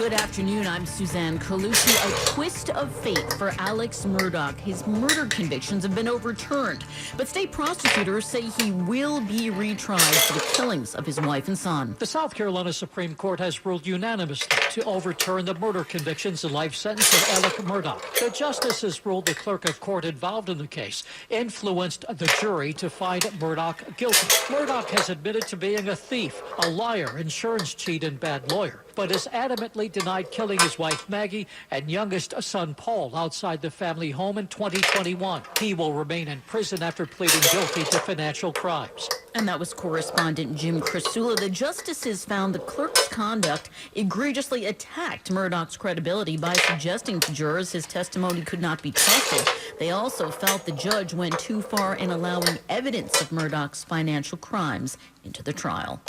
Good afternoon. I'm Suzanne Colucci. A twist of fate for Alex Murdaugh. His murder convictions have been overturned, but state prosecutors say he will be retried for the killings of his wife and son. The South Carolina Supreme Court has ruled unanimously to overturn the murder convictions and life sentence of Alex Murdaugh. The justices ruled the clerk of court involved in the case influenced the jury to find Murdaugh guilty. Murdaugh has admitted to being a thief, a liar, insurance cheat, and bad lawyer, but has adamantly denied killing his wife Maggie and youngest son Paul outside the family home in 2021. He will remain in prison after pleading guilty to financial crimes. And that was correspondent Jim Crisula. The justices found the clerk's conduct egregiously attacked Murdaugh's credibility by suggesting to jurors his testimony could not be trusted. They also felt the judge went too far in allowing evidence of Murdaugh's financial crimes into the trial.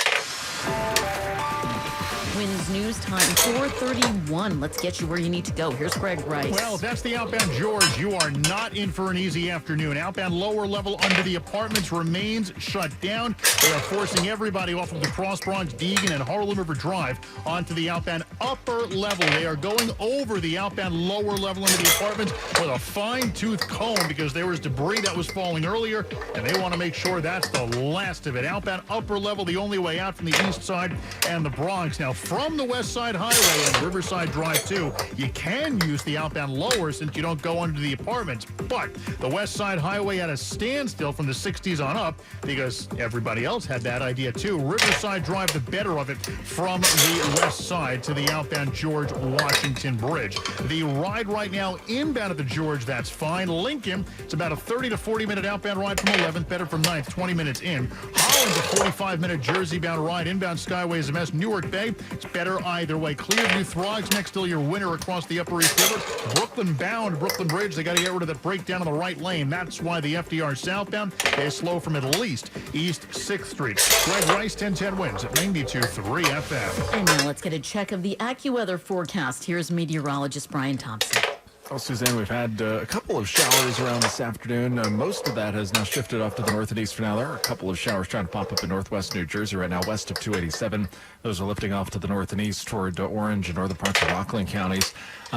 Wins News Time, 4:31. Let's get you where you need to go. Here's Greg Rice. Well, that's the outbound George. You are not in for an easy afternoon. Outbound lower level under the apartments remains shut down. They are forcing everybody off of the Cross Bronx, Deegan, and Harlem River Drive onto the outbound upper level. They are going over the outbound lower level into the apartments with a fine-tooth comb because there was debris that was falling earlier, and they want to make sure that's the last of it. Outbound upper level, the only way out from the east side and the Bronx. Now, from the West Side Highway and Riverside Drive 2, you can use the outbound lower since you don't go under the apartments. But the West Side Highway at a standstill from the 60s on up because everybody else had that idea too. Riverside Drive, the better of it from the west side to the outbound George Washington Bridge. The ride right now inbound at the George, that's fine. Lincoln, it's about a 30 to 40 minute outbound ride from 11th, better from 9th, 20 minutes in. Holland's a 45-minute Jersey-bound ride. Inbound Skyway is a mess. Newark Bay, it's better either way. Clearview Throgs next till your winner across the Upper East River. Brooklyn bound, Brooklyn Bridge, they got to get rid of that breakdown on the right lane. That's why the FDR southbound is slow from at least East 6th Street. Greg Rice, 1010 wins at 92.3 FM. And now let's get a check of the AccuWeather forecast. Here's meteorologist Brian Thompson. Well, Suzanne, we've had a couple of showers around this afternoon. Most of that has now shifted off to the north and east for now. There are a couple of showers trying to pop up in northwest New Jersey right now, west of 287. Those are lifting off to the north and east toward Orange and northern parts of Rockland counties.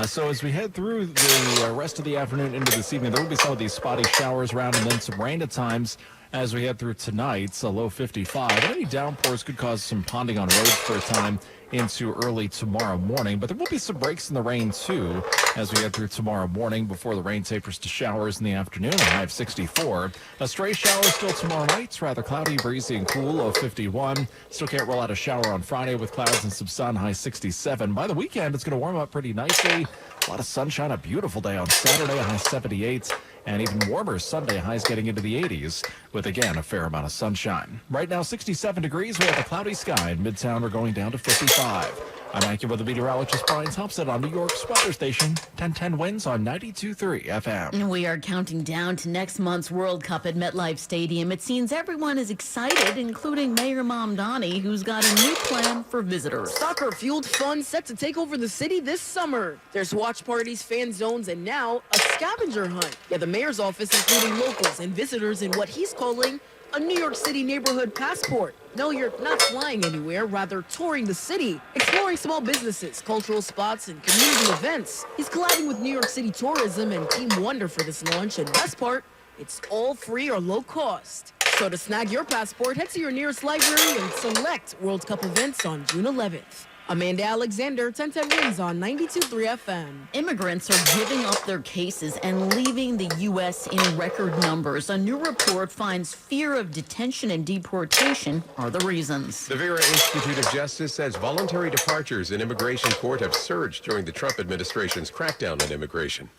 So as we head through the rest of the afternoon into this evening, there will be some of these spotty showers around and then some rain at times. As we head through tonight, it's a low 55. Any downpours could cause some ponding on roads for a time into early tomorrow morning, but there will be some breaks in the rain too as we head through tomorrow morning before the rain tapers to showers in the afternoon, a high of 64. A stray shower still tomorrow night. It's rather cloudy, breezy, and cool, low 51. Still can't roll out a shower on Friday with clouds and some sun, high 67. By the weekend, it's going to warm up pretty nicely. A lot of sunshine, a beautiful day on Saturday, a high 78. And even warmer Sunday, highs getting into the 80s with, again, a fair amount of sunshine. Right now, 67 degrees. We have a cloudy sky. In Midtown, we're going down to 55. I'm AccuWeather meteorologist Brian Thompson on New York's weather station, 1010 wins on 92.3 FM. We are counting down to next month's World Cup at MetLife Stadium. It seems everyone is excited, including Mayor Mamdani, who's got a new plan for visitors. Soccer-fueled fun set to take over the city this summer. There's watch parties, fan zones, and now a scavenger hunt. Yeah, the mayor's office including locals and visitors in what he's calling a New York City neighborhood passport. No, you're not flying anywhere, rather touring the city, exploring small businesses, cultural spots, and community events. He's collabing with New York City Tourism and Team Wonder for this launch, and best part, it's all free or low cost. So to snag your passport, head to your nearest library and select World Cup events on June 11th. Amanda Alexander, 1010 wins on 92.3 FM. Immigrants are giving up their cases and leaving the U.S. in record numbers. A new report finds fear of detention and deportation are the reasons. The Vera Institute of Justice says voluntary departures in immigration court have surged during the Trump administration's crackdown on immigration.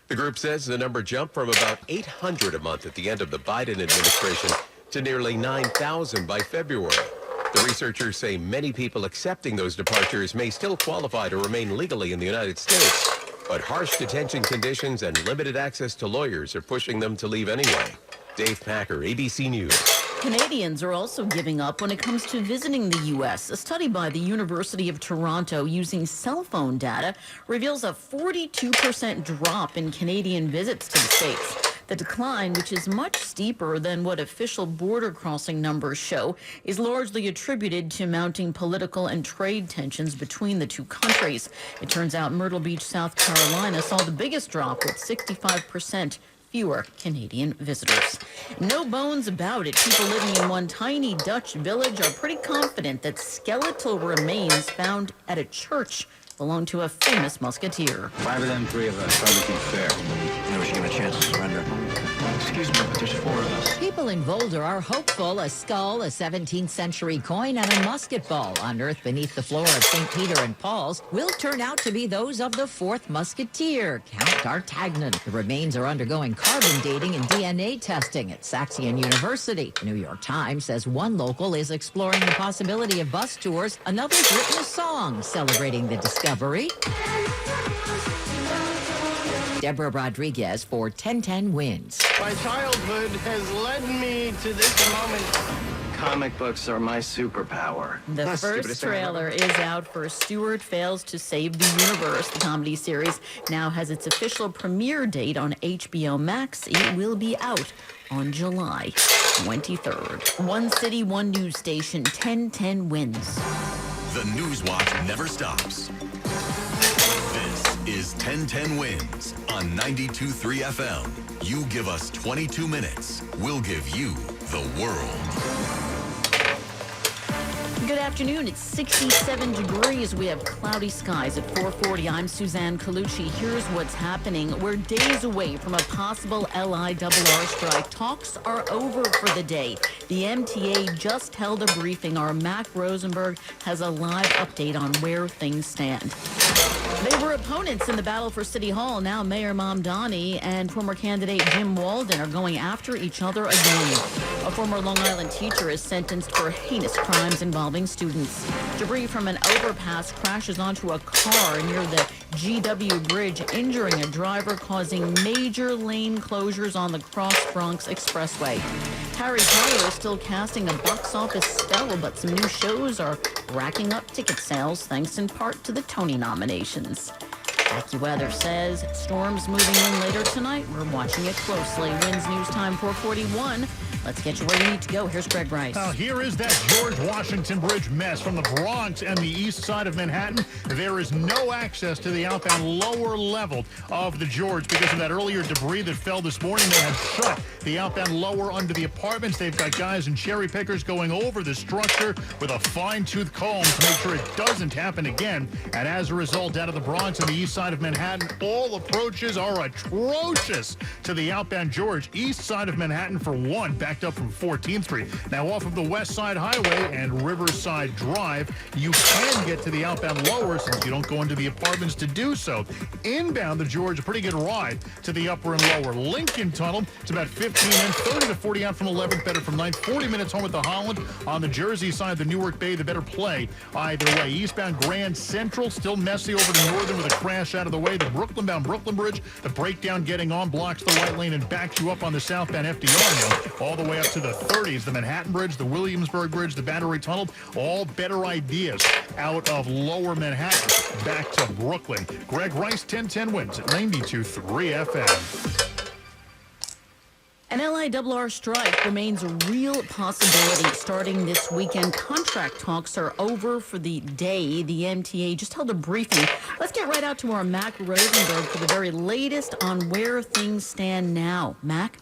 The group says the number jumped from about 800 a month at the end of the Biden administration to nearly 9,000 by February. The researchers say many people accepting those departures may still qualify to remain legally in the United States, but harsh detention conditions and limited access to lawyers are pushing them to leave anyway. Dave Packer, ABC News. Canadians are also giving up when it comes to visiting the U.S. A study by the University of Toronto using cell phone data reveals a 42% drop in Canadian visits to the States. The decline, which is much steeper than what official border crossing numbers show, is largely attributed to mounting political and trade tensions between the two countries. It turns out Myrtle Beach, South Carolina saw the biggest drop with 65% fewer Canadian visitors. No bones about it. People living in one tiny Dutch village are pretty confident that skeletal remains found at a church belong to a famous musketeer. 5 of them, 3 of us. Probably fair. Never should give a chance to surrender. Excuse me, but there's 4 of us. People in Boulder are hopeful a skull, a 17th century coin, and a musket ball unearthed beneath the floor of St. Peter and Paul's will turn out to be those of the 4th musketeer, Count D'Artagnan. The remains are undergoing carbon dating and DNA testing at Saxion University. The New York Times says one local is exploring the possibility of bus tours. Another's written a song celebrating the discovery. Deborah Rodriguez for 1010 Wins. My childhood has led me to this moment. Comic books are my superpower. The first trailer is out for Stewart Fails to Save the Universe. The comedy series now has its official premiere date on HBO Max. It will be out on July 23rd. One city, one news station, 1010 Wins. The News Watch never stops. This is 1010 Wins on 92.3 FM. You give us 22 minutes, we'll give you the world. Good afternoon. It's 67 degrees. We have cloudy skies at 4:40. I'm Suzanne Colucci. Here's what's happening. We're days away from a possible LIRR strike. Talks are over for the day. The MTA just held a briefing. Our Mac Rosenberg has a live update on where things stand. They were opponents in the battle for City Hall. Now Mayor Mamdani and former candidate Jim Walden are going after each other again. A former Long Island teacher is sentenced for heinous crimes involving students. Debris from an overpass crashes onto a car near the GW Bridge, injuring a driver, causing major lane closures on the Cross Bronx Expressway. Harry Potter is still casting a box office spell, but some new shows are racking up ticket sales thanks in part to the Tony nominations. AccuWeather says storms moving in later tonight. We're watching it closely. Winds News Time 441. Let's get you where you need to go. Here's Greg Rice. Now, here is that George Washington Bridge mess from the Bronx and the east side of Manhattan. There is no access to the outbound lower level of the George because of that earlier debris that fell this morning. They have shut the outbound lower under the apartments. They've got guys and cherry pickers going over the structure with a fine-tooth comb to make sure it doesn't happen again. And as a result, out of the Bronx and the east side of Manhattan, all approaches are atrocious to the outbound George. East side of Manhattan, for one, backed up from 14th Street. Now, off of the West Side Highway and Riverside Drive, you can get to the outbound lower since you don't go into the apartments to do so. Inbound the George, a pretty good ride to the upper and lower. Lincoln Tunnel, it's about 15 in, 30 to 40 out from 11th, better from 9th. 40 minutes home at the Holland. On the Jersey side, the Newark Bay, the better play either way. Eastbound Grand Central, still messy over to Northern with a crash out of the way. The Brooklyn-bound Brooklyn Bridge, the breakdown getting on, blocks the right lane and backs you up on the southbound FDR now, all the way up to the 30s. The Manhattan Bridge, the Williamsburg Bridge, the Battery Tunnel, all better ideas out of lower Manhattan back to Brooklyn. Greg Rice, 1010 Wins at 92.3 FM. An LIRR strike remains a real possibility starting this weekend. Contract talks are over for the day. The MTA just held a briefing. Let's get right out to our Mac Rosenberg for the very latest on where things stand now. Mac?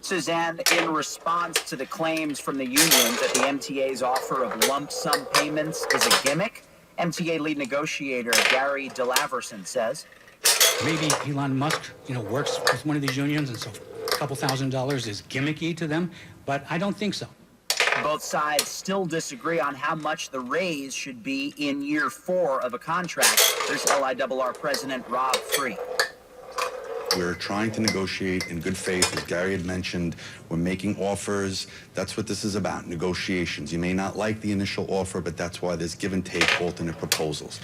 Suzanne, in response to the claims from the union that the MTA's offer of lump sum payments is a gimmick, MTA lead negotiator Gary DeLaverson says, maybe Elon Musk, works with one of these unions, and so a couple $1,000s is gimmicky to them, but I don't think so. Both sides still disagree on how much the raise should be in year 4 of a contract. There's LIRR President Rob Free. We're trying to negotiate in good faith. As Gary had mentioned, we're making offers. That's what this is about, negotiations. You may not like the initial offer, but that's why there's give and take alternate proposals.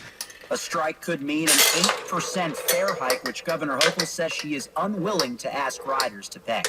A strike could mean an 8% fare hike, which Governor Hochul says she is unwilling to ask riders to pay.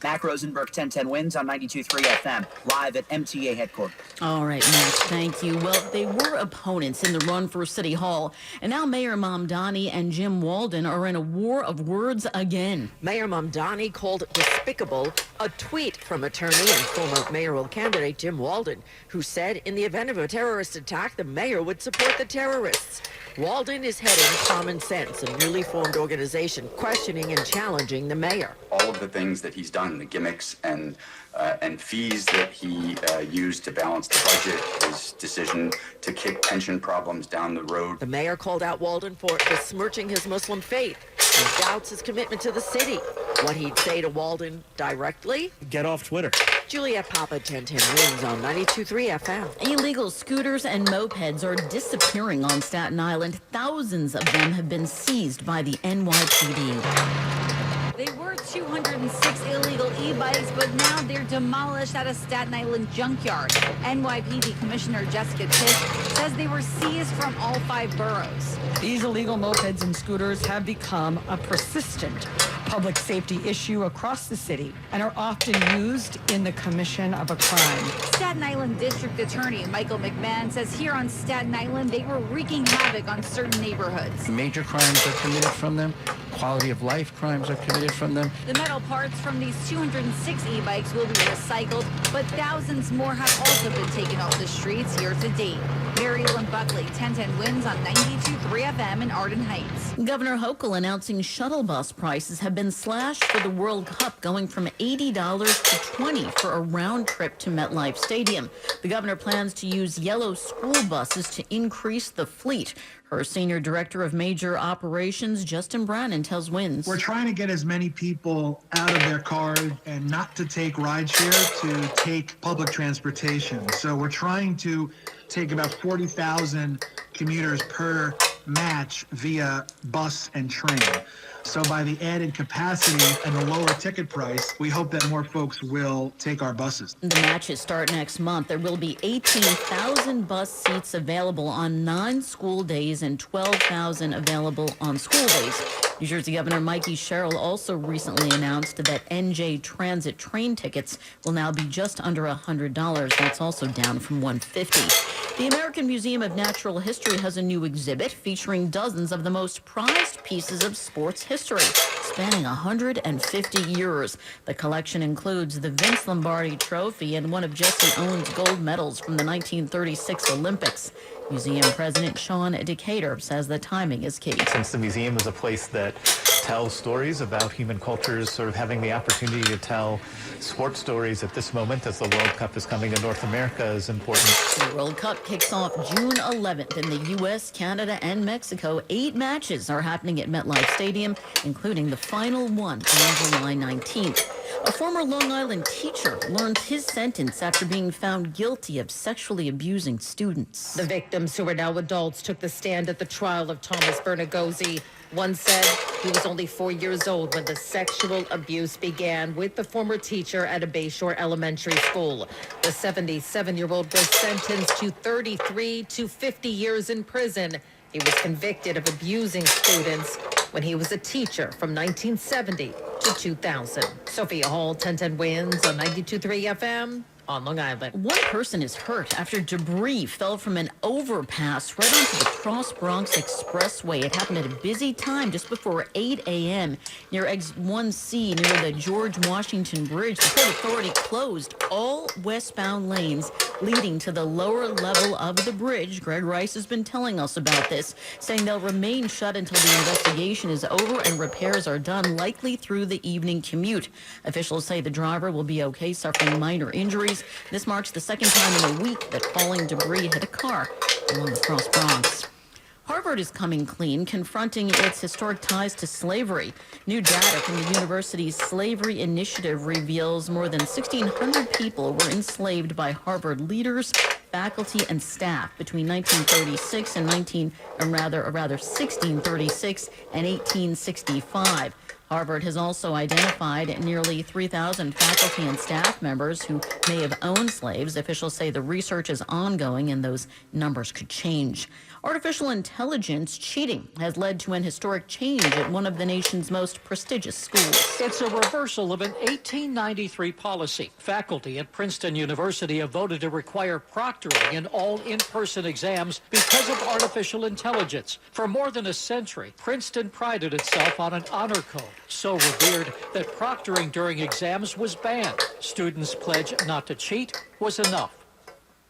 Mac Rosenberg, 1010 Wins on 92.3 FM, live at MTA headquarters. All right, Max, thank you. Well, they were opponents in the run for City Hall, and now Mayor Mamdani and Jim Walden are in a war of words again. Mayor Mamdani called despicable a tweet from attorney and former mayoral candidate Jim Walden, who said in the event of a terrorist attack, the mayor would support the terrorists. Walden is heading Common Sense, a newly formed organization questioning and challenging the mayor. All of the things that he's done, the gimmicks and fees that he used to balance the budget, his decision to kick pension problems down the road. The mayor called out Walden for besmirching his Muslim faith and doubts his commitment to the city. What he'd say to Walden directly? Get off Twitter. Juliet Papa, 1010 Wins on 92.3 FM. Illegal scooters and mopeds are disappearing on Staten Island. Thousands of them have been seized by the NYPD. They were 206 illegal e-bikes, but now they're demolished at a Staten Island junkyard. NYPD Commissioner Jessica Tisch says they were seized from all 5 boroughs. These illegal mopeds and scooters have become a persistent public safety issue across the city and are often used in the commission of a crime. Staten Island District Attorney Michael McMahon says here on Staten Island, they were wreaking havoc on certain neighborhoods. Major crimes are committed from them. Quality of life crimes are committed from them. The metal parts from these 206 e-bikes will be recycled, but thousands more have also been taken off the streets year to date. Mary Ellen Buckley, 1010 Wins on 92.3 FM in Arden Heights. Governor Hochul announcing shuttle bus prices have been slashed for the World Cup, going from $80 to $20 for a round trip to MetLife Stadium. The governor plans to use yellow school buses to increase the fleet. Her senior director of major operations, Justin Brannon, tells Wins. We're trying to get as many people out of their cars and not to take rideshare, to take public transportation. So we're trying to take about 40,000 commuters per match via bus and train. So by the added capacity and the lower ticket price, we hope that more folks will take our buses. The matches start next month. There will be 18,000 bus seats available on 9 school days and 12,000 available on school days. New Jersey Governor Mikey Sherrill also recently announced that NJ Transit train tickets will now be just under $100. That's also down from $150. The American Museum of Natural History has a new exhibit featuring dozens of the most prized pieces of sports history, spanning 150 years. The collection includes the Vince Lombardi Trophy and one of Jesse Owens' gold medals from the 1936 Olympics. Museum President Sean Decatur says the timing is key. Since the museum is a place that tells stories about human cultures, sort of having the opportunity to tell sports stories at this moment as the World Cup is coming to North America is important. The World Cup kicks off June 11th in the U.S., Canada, and Mexico. 8 matches are happening at MetLife Stadium, including the final one on July 19th. A former Long Island teacher learned his sentence after being found guilty of sexually abusing students. The victims, who are now adults, took the stand at the trial of Thomas Bernagosi. One said he was only 4 years old when the sexual abuse began with the former teacher at a Bayshore elementary school. The 77-year-old was sentenced to 33 to 50 years in prison. He was convicted of abusing students when he was a teacher from 1970 to 2000. Sophia Hall, 1010 Wins on 92.3 FM. On Long Island. One person is hurt after debris fell from an overpass right onto the Cross Bronx Expressway. It happened at a busy time just before 8 a.m. near Exit 1C near the George Washington Bridge. The Port Authority closed all westbound lanes leading to the lower level of the bridge. Greg Rice has been telling us about this, saying they'll remain shut until the investigation is over and repairs are done, likely through the evening commute. Officials say the driver will be okay, suffering minor injuries. This marks the second time in a week that falling debris hit a car along the Cross Bronx. Harvard is coming clean, confronting its historic ties to slavery. New data from the university's Slavery Initiative reveals more than 1,600 people were enslaved by Harvard leaders, faculty, and staff between 1936 and 1636 and 1865. Harvard has also identified nearly 3,000 faculty and staff members who may have owned slaves. Officials say the research is ongoing and those numbers could change. Artificial intelligence cheating has led to an historic change at one of the nation's most prestigious schools. It's a reversal of an 1893 policy. Faculty at Princeton University have voted to require proctoring in all in-person exams because of artificial intelligence. For more than a century, Princeton prided itself on an honor code so revered that proctoring during exams was banned. Students' pledge not to cheat was enough.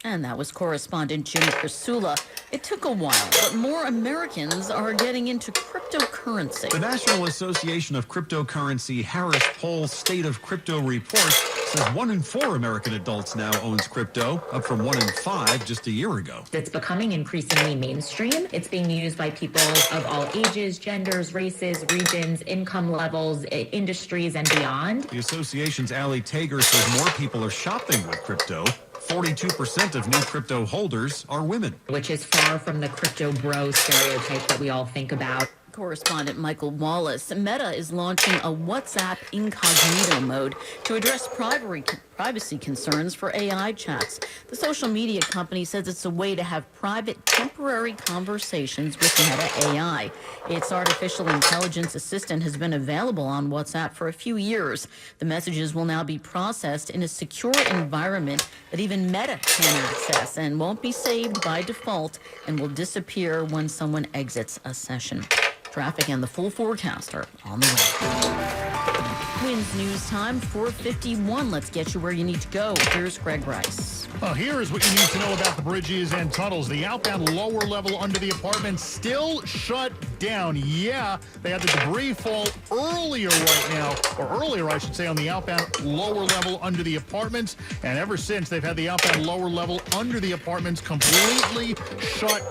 And that was correspondent Jim Crisula. It took a while, but more Americans are getting into cryptocurrency. The National Association of Cryptocurrency Harris Poll State of Crypto Report says 1 in 4 American adults now owns crypto, up from 1 in 5 just a year ago. It's becoming increasingly mainstream. It's being used by people of all ages, genders, races, regions, income levels, industries, and beyond. The association's Ali Tager says more people are shopping with crypto. 42% of new crypto holders are women. Which is far from the crypto bro stereotype that we all think about. Correspondent Michael Wallace. Meta is launching a WhatsApp incognito mode to address privacy concerns for AI chats. The social media company says it's a way to have private, temporary conversations with Meta AI. Its artificial intelligence assistant has been available on WhatsApp for a few years. The messages will now be processed in a secure environment that even Meta can access and won't be saved by default and will disappear when someone exits a session. Traffic and the full forecast are on the way. Winds news time, 4:51. Let's get you where you need to go. Here's Greg Rice. Well, here is what you need to know about the bridges and tunnels. The outbound lower level under the apartment still shut down. Yeah, they had the debris fall earlier right now, or earlier, I should say, on the outbound lower level under the apartments. And ever since, they've had the outbound lower level under the apartments completely shut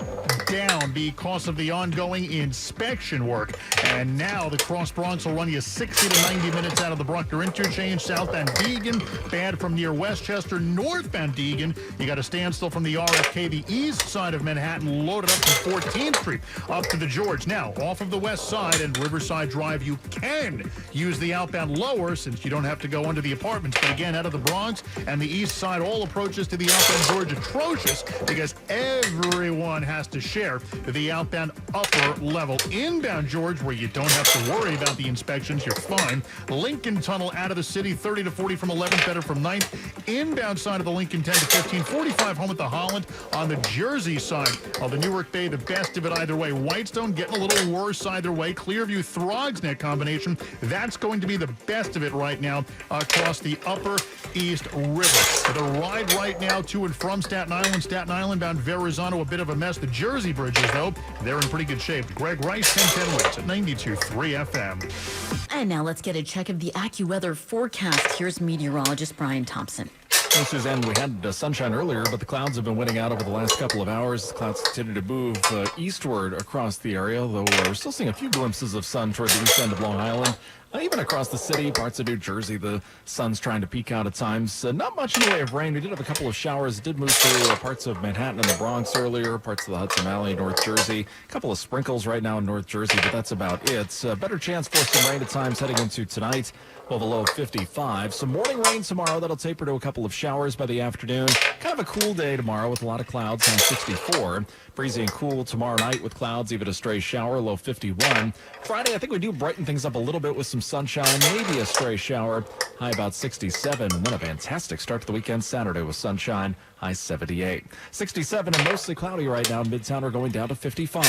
down because of the ongoing inspection work. And now the Cross Bronx will run you 60 to 90 minutes out of the Bruckner Interchange. Southbound Deegan, bad from near Westchester. Northbound Deegan, you got a standstill from the RFK, the east side of Manhattan, loaded up from 14th Street up to the George. Now, off of the west side and Riverside Drive, you can use the outbound lower since you don't have to go under the apartments. But again, out of the Bronx and the east side, all approaches to the outbound George atrocious because everyone has to share the outbound upper level. Inbound George, where you don't have to worry about the inspections, you're fine. Lincoln Tunnel out of the city, 30 to 40 from 11th, better from 9th. Inbound side of the Lincoln, 10 to 15, 45 home at the Holland. On the Jersey side of the Newark Bay, the best of it either way. Whitestone getting a little worse either way. Clearview Throgsneck combination, that's going to be the best of it right now across the upper East River. The ride right now to and from Staten Island bound Verrazano, a bit of a mess. The Jersey bridges, though, they're in pretty good shape. Greg Rice, 1010 Wits at 92.3 FM. And now let's get a check of the AccuWeather forecast. Here's meteorologist Brian Thompson. Well, Suzanne, we had sunshine earlier, but the clouds have been winning out over the last couple of hours. The clouds continue to move eastward across the area, though we're still seeing a few glimpses of sun toward the east end of Long Island. Even across the city, parts of New Jersey, the sun's trying to peek out at times. Not much in the way of rain. We did have a couple of showers. It did move through parts of Manhattan and the Bronx earlier, parts of the Hudson Valley, North Jersey. A couple of sprinkles right now in North Jersey, but that's about it. Better chance for some rain at times heading into tonight. Well, the low of 55. Some morning rain tomorrow. That'll taper to a couple of showers by the afternoon. Kind of a cool day tomorrow with a lot of clouds, high 64. Breezy and cool tomorrow night with clouds, even a stray shower, low 51. Friday, I think we do brighten things up a little bit with some sunshine, maybe a stray shower, high about 67. And then a fantastic start to the weekend Saturday with sunshine, high 78. 67 and mostly cloudy right now in Midtown. We're going down to 55.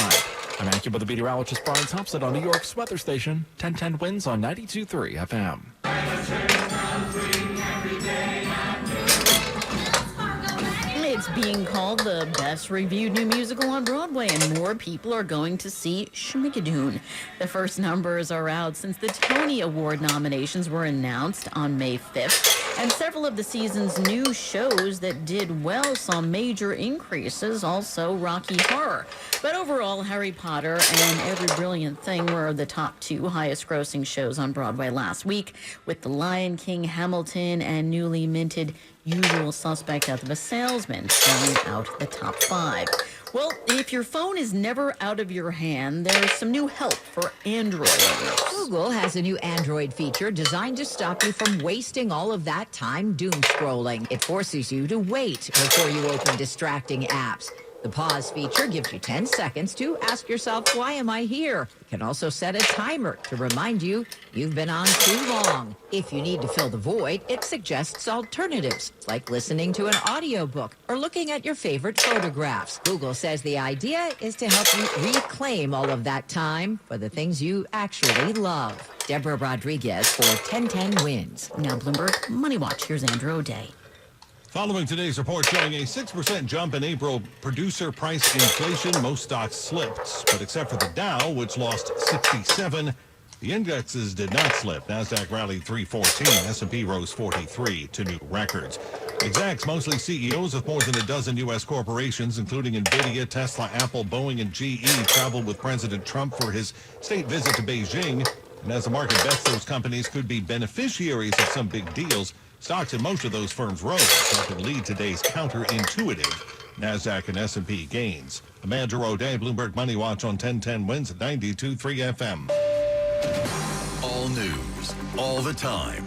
I'm AccuWeather meteorologist Brian Thompson on New York's weather station, 1010 Winds on 92.3 FM. It's being called the best reviewed new musical on Broadway, and more people are going to see Schmigadoon. The first numbers are out since the Tony Award nominations were announced on May 5th, and several of the season's new shows that did well saw major increases, also Rocky Horror. But overall, Harry Potter and Every Brilliant Thing were the top two highest-grossing shows on Broadway last week, with The Lion King, Hamilton, and newly minted Usual Suspect, Death of a Salesman selling out the top five. Well, if your phone is never out of your hand, there's some new help for Android owners. Google has a new Android feature designed to stop you from wasting all of that time doom scrolling. It forces you to wait before you open distracting apps. The pause feature gives you 10 seconds to ask yourself, why am I here? It can also set a timer to remind you you've been on too long. If you need to fill the void, it suggests alternatives, like listening to an audiobook or looking at your favorite photographs. Google says the idea is to help you reclaim all of that time for the things you actually love. Deborah Rodriguez for 1010 Wins. Now, Bloomberg Money Watch. Here's Andrew O'Day. Following today's report showing a 6% jump in April producer price inflation, most stocks slipped. But except for the Dow, which lost 67, the indexes did not slip. NASDAQ rallied 314, S&P rose 43 to new records. Execs, mostly CEOs of more than a dozen U.S. corporations, including NVIDIA, Tesla, Apple, Boeing, and GE, traveled with President Trump for his state visit to Beijing. And as the market bets those companies could be beneficiaries of some big deals, stocks in most of those firms rose, helping lead today's counterintuitive NASDAQ and S&P gains. Amanda O'Day, Bloomberg Money Watch on 1010 Wins at 92.3 FM. All news, all the time.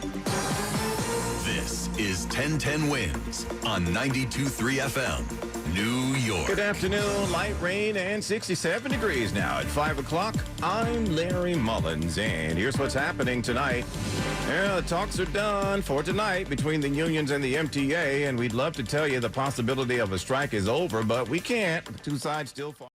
This is 1010 Wins on 92.3 FM. New York. Good afternoon. Light rain and 67 degrees now at 5 o'clock. I'm Larry Mullins, and here's what's happening tonight. Yeah, the talks are done for tonight between the unions and the MTA, and we'd love to tell you the possibility of a strike is over, but we can't. The two sides still